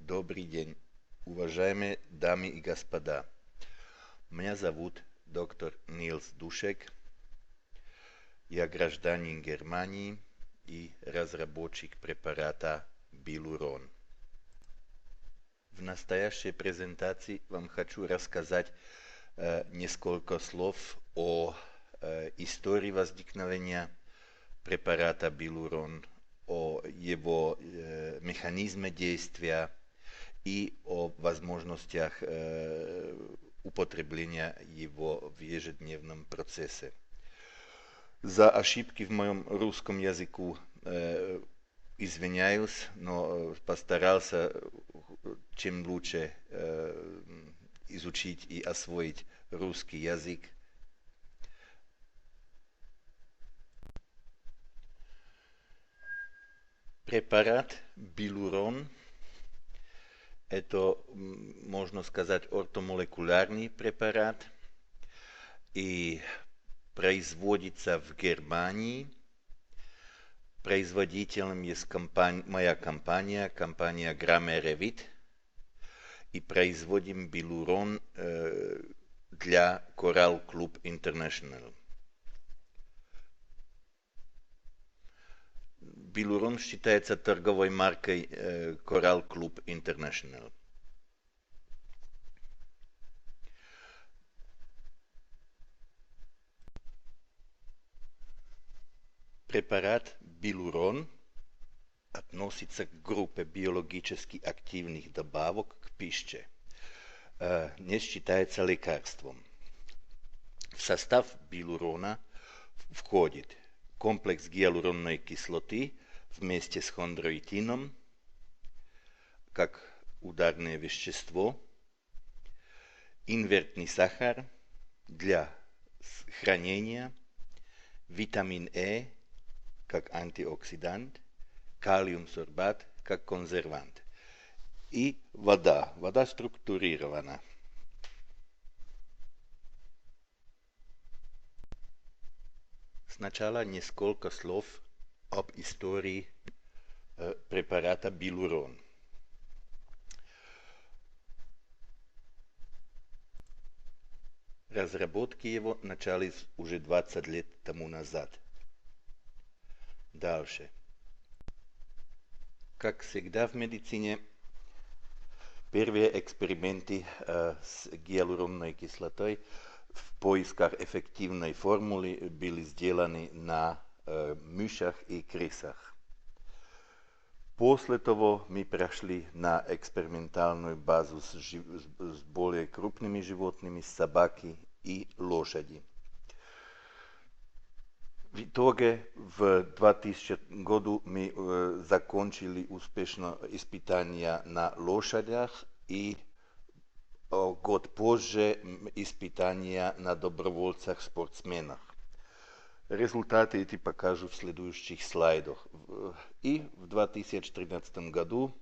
Добрый день, уважаемые дамы и господа. Меня зовут доктор Нилс Душек. Я гражданин Германии и разработчик препарата Билурон. В настоящей презентации вам хочу рассказать несколько слов о истории возникновения препарата Билурон, о его механизме действия и о возможностях употребления его в ежедневном процессе. За ошибки в моем русском языку извиняюсь, но постарался чем лучше изучить и освоить русский язык. Препарат Билурон – это, можно сказать, ортомолекулярный препарат и производится в Германии. Производителем есть моя компания Grammarevit, и производим Билурон для Coral Club International. Билурон считается торговой маркой Coral Club International. Препарат Билурон относится к группе биологически активных добавок к пище. Не считается лекарством. В состав Билурона входит комплекс гиалуронной кислоты вместе с хондроитином, как ударное вещество, инертный сахар для хранения, витамин Е как антиоксидант, калиум-сорбат как консервант и вода. Вода структурирована. Сначала несколько слов об истории препарата Билурон. Разработки его начались уже 20 лет тому назад. Дальше. Как всегда в медицине, первые эксперименты с гиалуронной кислотой в поисках эффективной формулы были сделаны на мышах и крысах. После того мы прошли на экспериментальную базу с более крупными животными, собаки и лошади. В итоге в 2000 году мы закончили успешно испытания на лошадях и год позже испытания на добровольцах-спортсменах. Результаты эти покажу в следующих слайдах. И в 2013 году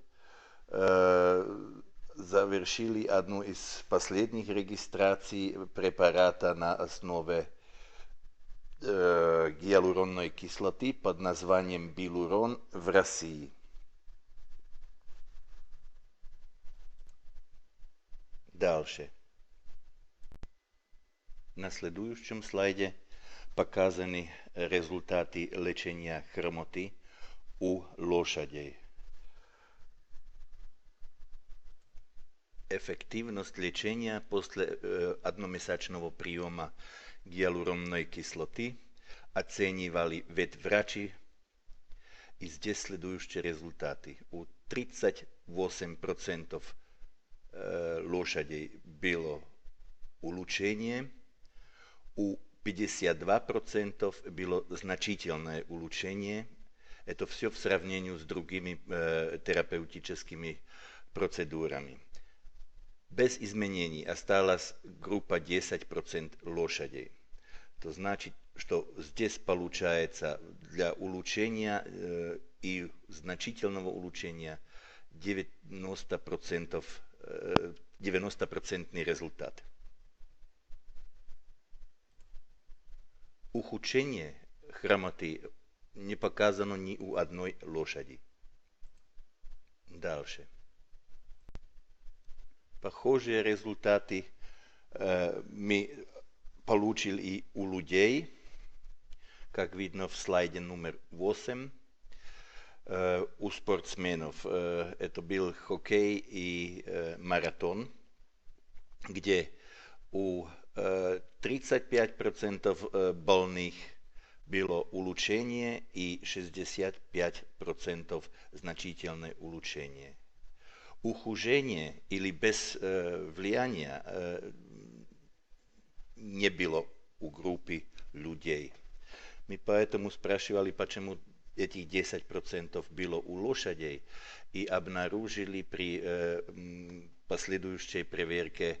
завершили одну из последних регистраций препарата на основе гиалуронной кислоты под названием Билурон в России. Дальше. На следующем слайде показаны результаты лечения хромоты у лошадей. Эффективность лечения после одномесячного приема гиалуронной кислоты оценивали ветврачи, и здесь следующие результаты. У 38% лошадей было улучшение, у 52% было значительное улучшение. Это все в сравнении с другими терапевтическими процедурами. Без изменений осталась группа 10% лошадей. То значит, что здесь получается для улучшения и значительного улучшения 90% результат. Ухудшение хромоты не показано ни у одной лошади. Дальше. Похожие результаты мы получили и у людей, как видно в слайде номер 8. У спортсменов это был хоккей и маратон, где у 35% больных было улучшение и 65% значительное улучшение. Ухудшение или без влияния не было у группы людей. Мы поэтому спрашивали, почему этих 10% было у лошадей, и обнаружили при последующей проверке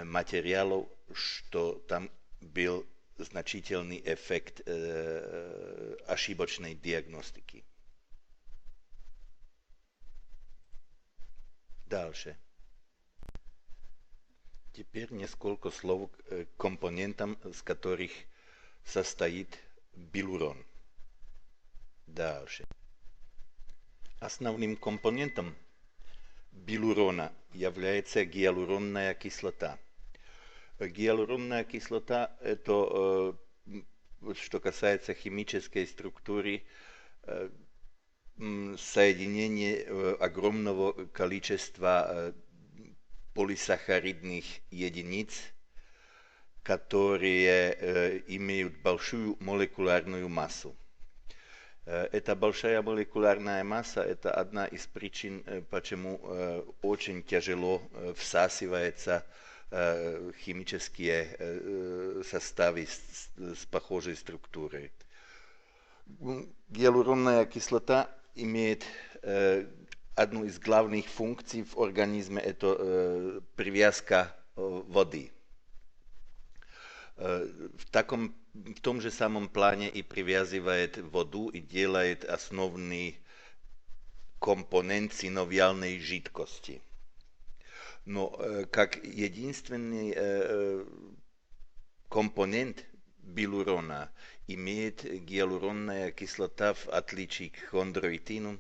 материалов, что там был значительный эффект ошибочной диагностики. Дальше. Теперь несколько слов к компонентам, из которых состоит билурон. Дальше. Основным компонентом билурона является гиалуронная кислота. Гиалуронная кислота – это, что касается химической структуры, соединение огромного количества полисахаридных единиц, которые имеют большую молекулярную массу. Эта большая молекулярная масса – это одна из причин, почему очень тяжело всасываются химические составы с похожей структурой. Гиалуронная кислота имеет одну из главных функций в организме – это привязка воды. В том же самом плане и привязывает воду и делает основный компонент синовиальной жидкости. Но как единственный компонент билурона имеет гиалуронная кислота, в отличие к хондроитину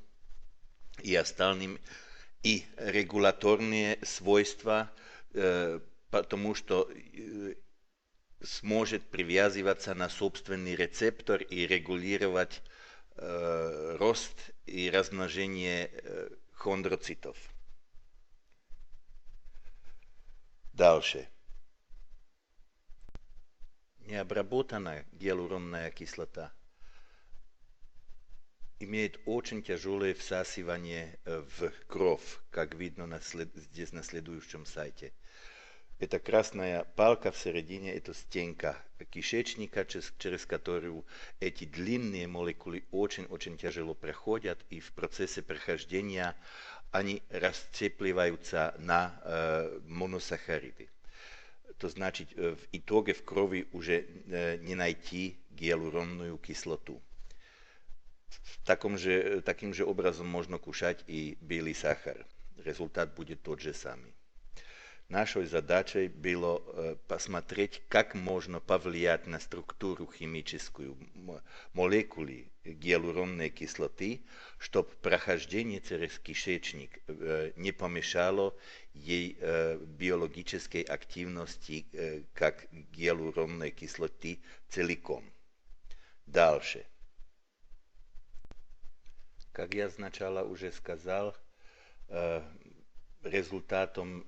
и остальным, и регуляторные свойства, потому что сможет привязываться на собственный рецептор и регулировать рост и размножение хондроцитов. Дальше. Необработанная гиалуронная кислота имеет очень тяжелое всасывание в кровь, как видно здесь на следующем сайте. Эта красная палка в середине – это стенка кишечника, через которую эти длинные молекулы очень-очень тяжело проходят, и в процессе прохождения они расцепливаются на моносахариды. То значит, в итоге в крови уже не найти гиалуронную кислоту. Таким же образом можно кушать и белый сахар. Результат будет тот же самый. Нашей задачей было посмотреть, как можно повлиять на структуру химическую молекулы гиалуронной кислоты, чтобы прохождение через кишечник не помешало ей биологической активности как гиалуронной кислоты целиком. Дальше. Как я сначала уже сказал, результатом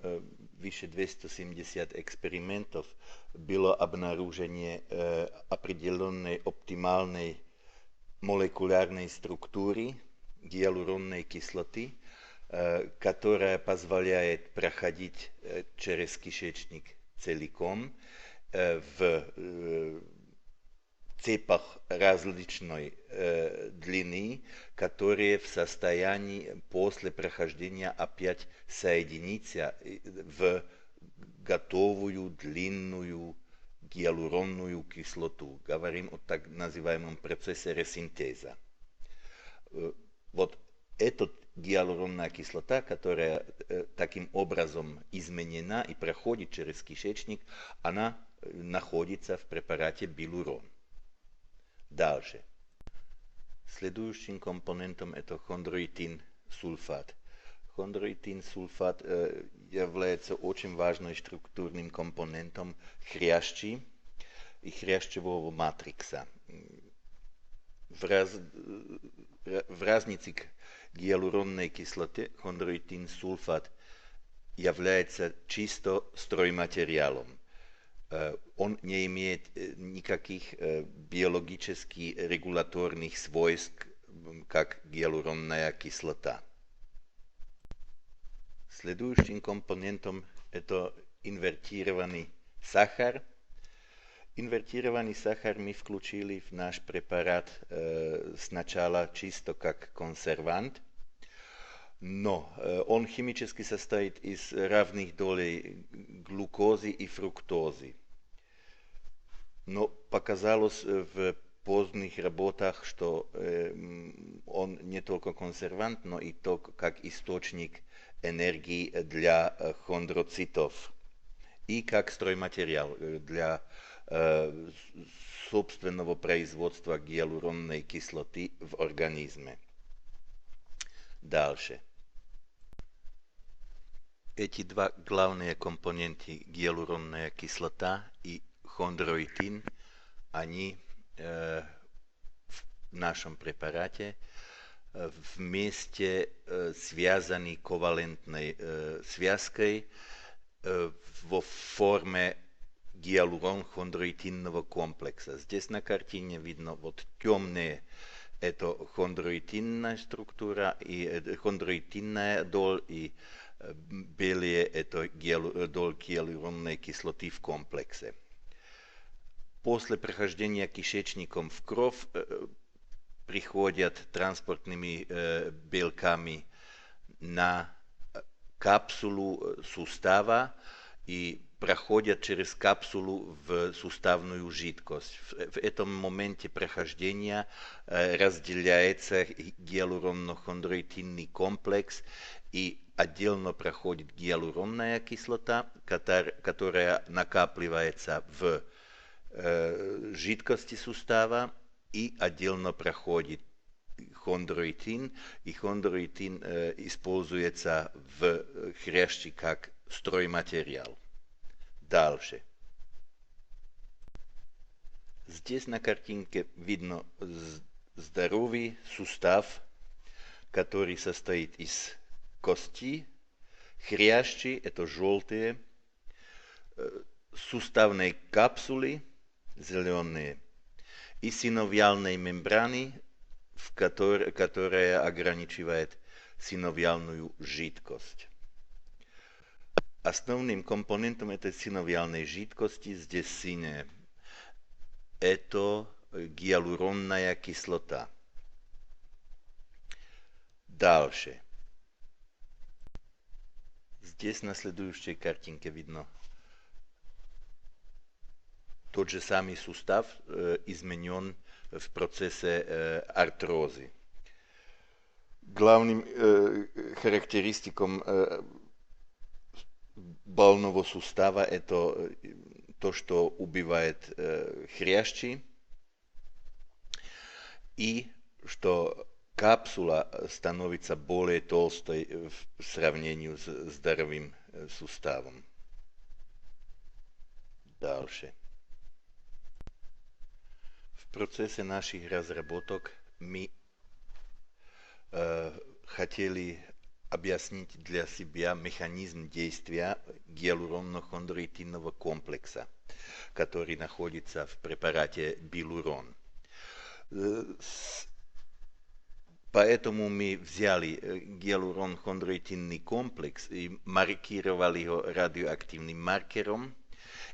выше 270 экспериментов было обнаружение определенной оптимальной молекулярной структуры гиалуронной кислоты, которая позволяет проходить через кишечник целиком в цепах различной длины, которые в состоянии после прохождения опять соединиться в готовую длинную гиалуронную кислоту. Говорим о так называемом процессе ресинтеза. Вот эта гиалуронная кислота, которая таким образом изменена и проходит через кишечник, она находится в препарате билурон. Дальше. Следующим компонентом это хондроитин-сульфат. Хондроитин-сульфат является очень важным структурным компонентом хрящи и хрящевого матрикса. В разнице к гиалуронной кислоте хондроитин сульфат является чисто стройматериалом. Он не имеет никаких биологически регуляторных свойств, как гиалуронная кислота. Следующим компонентом это инвертированный сахар. Инвертированный сахар мы включили в наш препарат сначала чисто как консервант, но он химически состоит из равных долей глюкозы и фруктозы. Но показалось в поздних работах, что он не только консервант, но и то как источник энергии для хондроцитов и как стройматериал для собственного производства гиалуронной кислоты в организме. Дальше. Эти два главные компоненты, гиалуронная кислота и хондроитин, они в нашем препарате вместе связаны ковалентной связкой во форме гиалурон-хондроитинного комплекса. Здесь на картине видно вот темные это хондроитинная структура и хондроитинная доль и белые это доль гиалуронной кислоты в комплексе. После прохождения кишечником в кровь приходят транспортными белками на капсулу сустава и проходят через капсулу в суставную жидкость. В этом моменте прохождения разделяется гиалуронно-хондроитинный комплекс и отдельно проходит гиалуронная кислота, которая накапливается в жидкости сустава, и отдельно проходит хондроитин, и хондроитин используется в хрящи как стройматериал. Дальше. Здесь на картинке видно здоровый сустав, который состоит из кости, хрящи, это желтые, суставной капсулы, зеленые, и синовиальной мембраны, которая ограничивает синовиальную жидкость. Основным компонентом этой синовиальной жидкости здесь синяя. Это гиалуронная кислота. Дальше. Здесь на следующей картинке видно тот же самый сустав изменен в процессе артрозы. Главным характеристиком больного сустава это то, что убивает хрящи и что капсула становится более толстой в сравнении с здоровым суставом. Дальше. В процессе наших разработок мы хотели объяснить для себя механизм действия гиалуронно-хондроитинного комплекса, который находится в препарате Билурон. Поэтому мы взяли гиалурон-хондроитинный комплекс и маркировали его радиоактивным маркером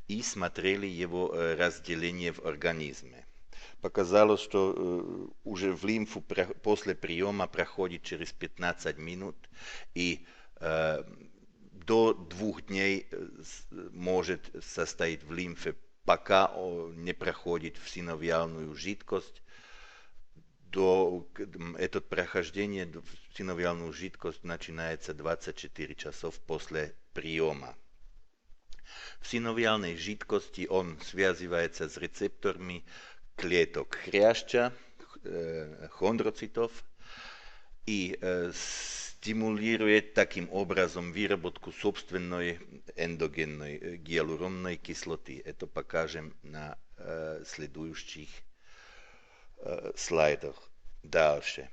и смотрели его разделение в организме. Показалось, что уже в лимфу после приема проходит через 15 минут и до 2 дней может состоять в лимфе, пока не проходит в синовиальную жидкость. Это прохождение в синовиальную жидкость начинается 24 часов после приема. В синовиальной жидкости он связывается с рецепторами клеток хряща, хондроцитов, и с stimuliruje takým obrazom výrobotku собственной endogенной гиалуронной кислоты. Это покажем на следующих слайдах. Дальше.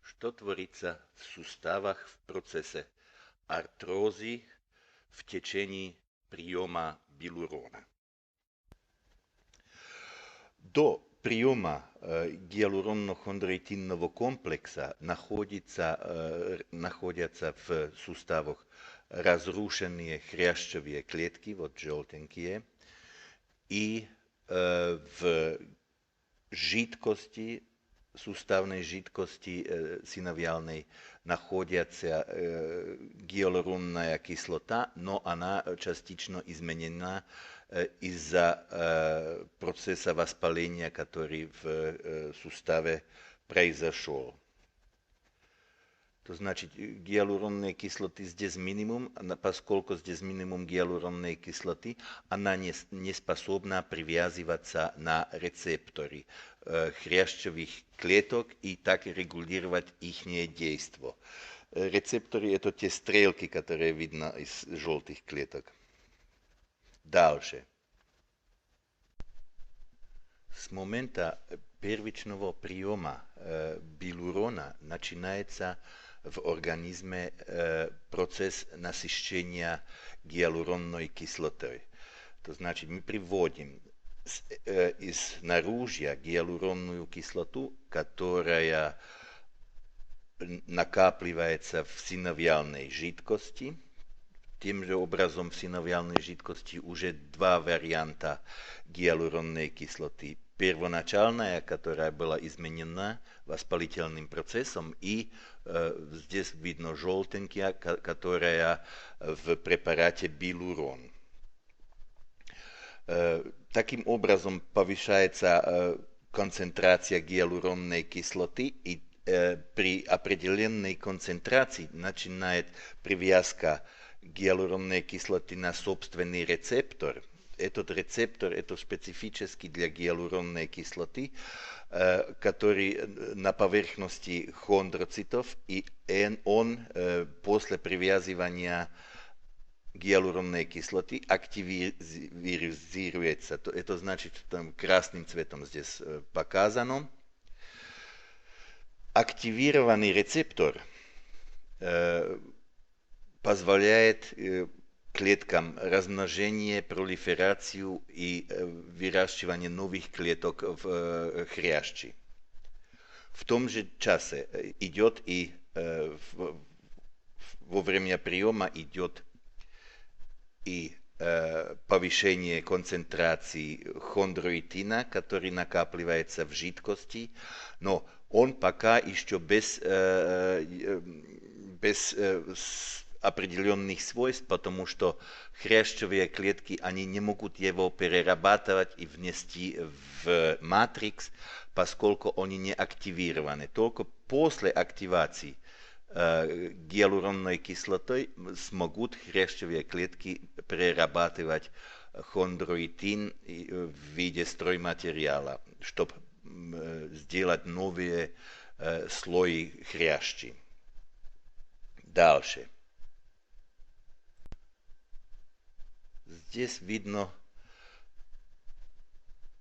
Что творится в суставах в процессе артрозы в течение приема билурона? До приема гиалуронно-хондроитинного комплекса находятся в суставах разрушенные хрящевые клетки, вот желтенькие, и в жидкости, суставной жидкости синовиальной находится гиалуронная кислота, но она частично изменена из-за процесса воспаления, который в суставе произошел. То значит, гиалуронной кислоты здесь минимум, поскольку здесь минимум гиалуронной кислоты, она не способна привязываться на рецепторы хрящевых клеток и так регулировать их действие. Рецепторы – это те стрелки, которые видно из желтых клеток. Дальше. С момента первичного приема билурона начинается в организме процесс насыщения гиалуронной кислотой. То значит, мы приводим из наружья гиалуронную кислоту, которая накапливается в синовиальной жидкости. Тем же образом в синовиальной жидкости уже два варианта гиалуронной кислоты. Первоначальная, которая была изменена воспалительным процессом, и здесь видно желтенькая, которая в препарате билурон. Таким образом повышается концентрация гиалуронной кислоты, и при определенной концентрации начинает привязка гиалуронной кислоты на собственный рецептор. Этот рецептор это специфический для гиалуронной кислоты, который на поверхности хондроцитов, и он после привязывания гиалуронной кислоты активизируется. Это значит, там красным цветом здесь показано. Активированный рецептор позволяет клеткам размножение, пролиферацию и выращивание новых клеток в хрящи. В том же часе идет и во время приема идет и повышение концентрации хондроитина, который накапливается в жидкости, но он пока еще без определенных свойств, потому что хрящевые клетки, они не могут его перерабатывать и внести в матрикс, поскольку они не активированы. Только после активации гиалуронной кислотой смогут хрящевые клетки перерабатывать хондроитин в виде стройматериала, чтобы сделать новые слои хрящи. Дальше. Здесь видно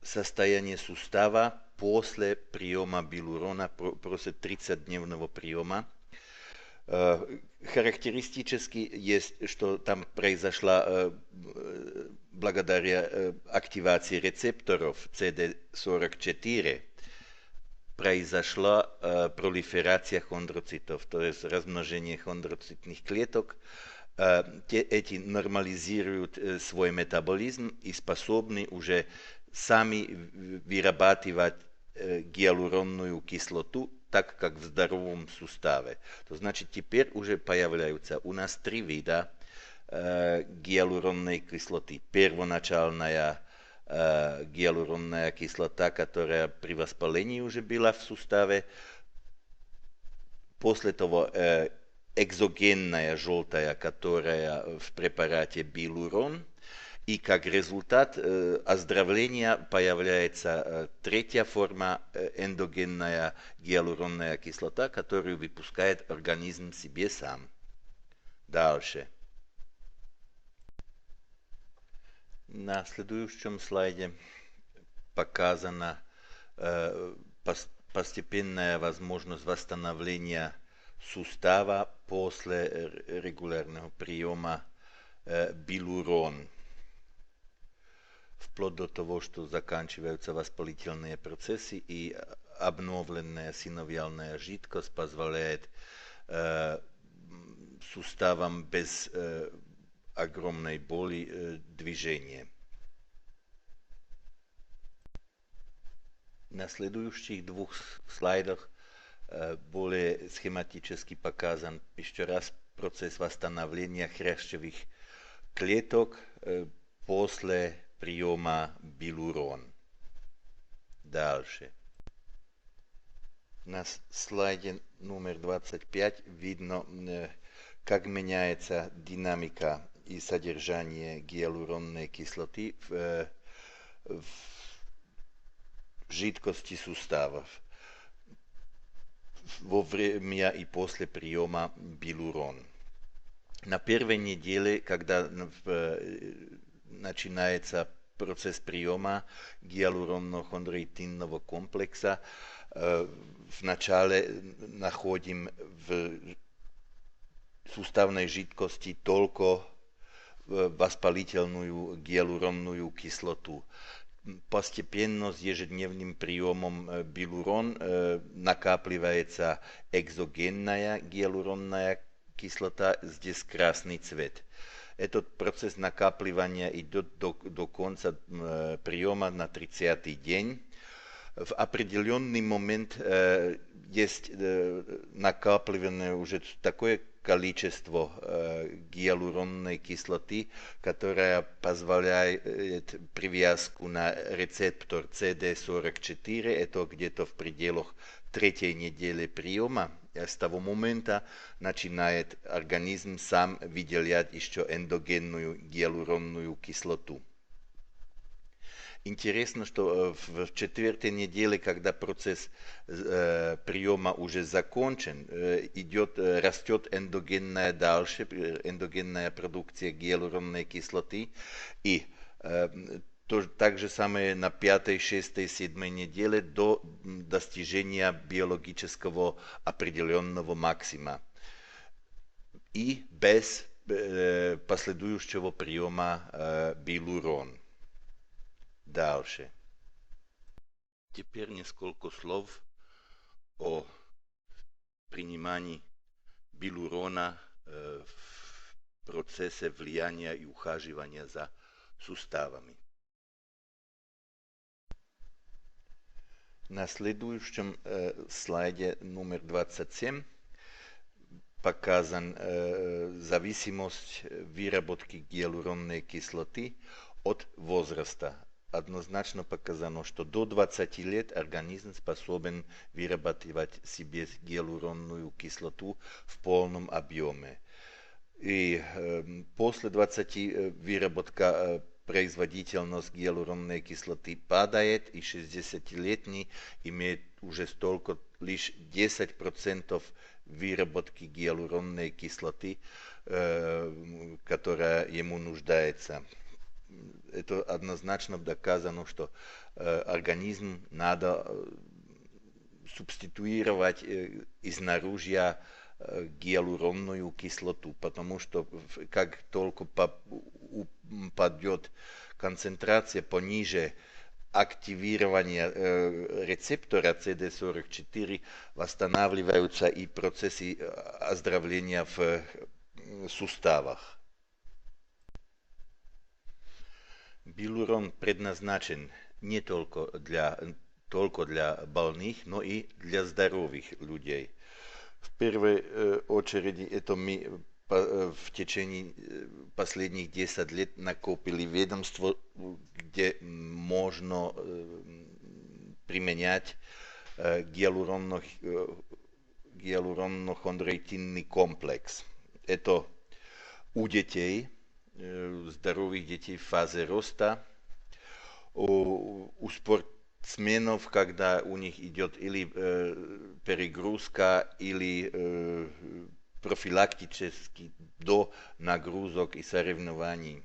состояние сустава после приема билурона, после 30-дневного приема. Характеристически есть, что там произошла благодаря активации рецепторов CD44 произошла пролиферация хондроцитов, то есть размножение хондроцитных клеток. Эти нормализируют свой метаболизм и способны уже сами вырабатывать гиалуронную кислоту, так как в здоровом суставе. То значит, теперь уже появляются у нас три вида гиалуронной кислоты. Первоначальная гиалуронная кислота, которая при воспалении уже была в суставе. После того экзогенная желтая, которая в препарате билурон. И как результат оздоровления появляется третья форма эндогенная гиалуронная кислота, которую выпускает организм себе сам. Дальше. На следующем слайде показана постепенная возможность восстановления сустава после регулярного приема билурон. Вплоть до того, что заканчиваются воспалительные процессы и обновленная синовиальная жидкость позволяет суставам без огромной боли движение. На следующих двух слайдах более схематически показан еще раз процесс восстановления хрящевых клеток после приема билурон. Дальше. На слайде номер 25 видно, как меняется динамика и содержание гиалуронной кислоты в жидкости суставов во время и после приема билурон. На первой неделе, когда начинается процесс приема гиалуронно-хондроитинного комплекса, вначале находим в суставной жидкости только воспалительную гиалуронную кислоту. Постепенно с ежедневным приемом билурон накапливается экзогенная гиалуронная кислота, здесь красный цвет. Этот процесс накапливания идет до конца приема на 30-й день. В определенный момент есть накапливание уже такое количество гиалуронной кислоты, которая позволяет привязку на рецептор CD44, это где-то в пределах третьей недели приема. С того момента начинает организм сам выделять еще эндогенную гиалуронную кислоту. Интересно, что в четвертой неделе, когда процесс приема уже закончен, растет эндогенная дальше, эндогенная продукция гиалуронной кислоты, и так же самое на 5, 6, 7 неделе до достижения биологического определенного максима и без последующего приема билурон. Дальше. Теперь несколько слов о принимании билурона в процессе влияния и ухаживания за суставами. На следующем слайде номер 27 показан зависимость выработки гиалуронной кислоты от возраста. Однозначно показано, что до 20 лет организм способен вырабатывать себе гиалуронную кислоту в полном объеме. И после 20 выработка производительность гиалуронной кислоты падает, и 60-летний имеет уже столько лишь 10% выработки гиалуронной кислоты, которая ему нуждается. Это однозначно доказано, что организм надо субституировать из наружья гиалуронную кислоту, потому что как только упадет концентрация пониже активирования рецептора CD44, восстанавливаются и процессы оздоровления в суставах. Билурон предназначен не только для больных, но и для здоровых людей. В первой очереди это мы в течение последних 10 лет накопили ведомство, где можно применять гиалуронно-хондроитинный комплекс. Это у детей здоровых детей в фазе роста, у спортсменов, когда у них идет или перегрузка, или профилактический до нагрузок и соревнований.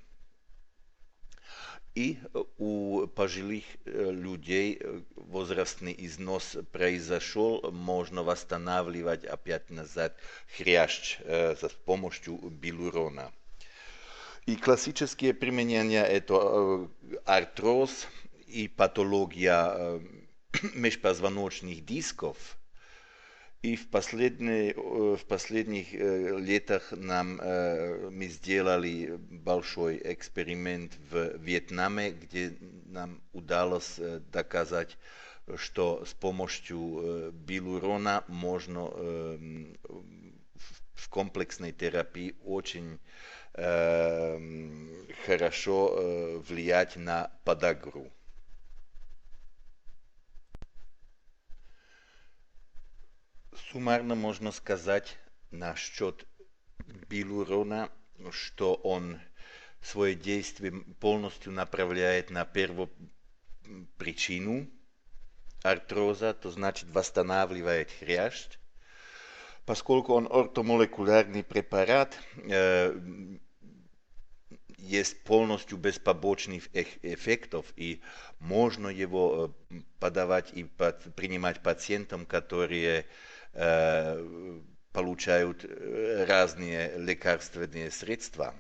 И у пожилых людей возрастный износ произошел, можно восстанавливать опять назад хрящ с помощью билурона. И классические применения это артроз и патология межпозвоночных дисков. И в последних летах мы сделали большой эксперимент в Вьетнаме, где нам удалось доказать, что с помощью билурона можно в комплексной терапии очень хорошо влиять на подагру. Суммарно можно сказать насчет билурона, что он свое действие полностью направляет на первопричину артроза, то значит восстанавливает хрящ. Поскольку он ортомолекулярный препарат, есть полностью без побочных эффектов, и можно его подавать и принимать пациентам, которые получают разные лекарственные средства.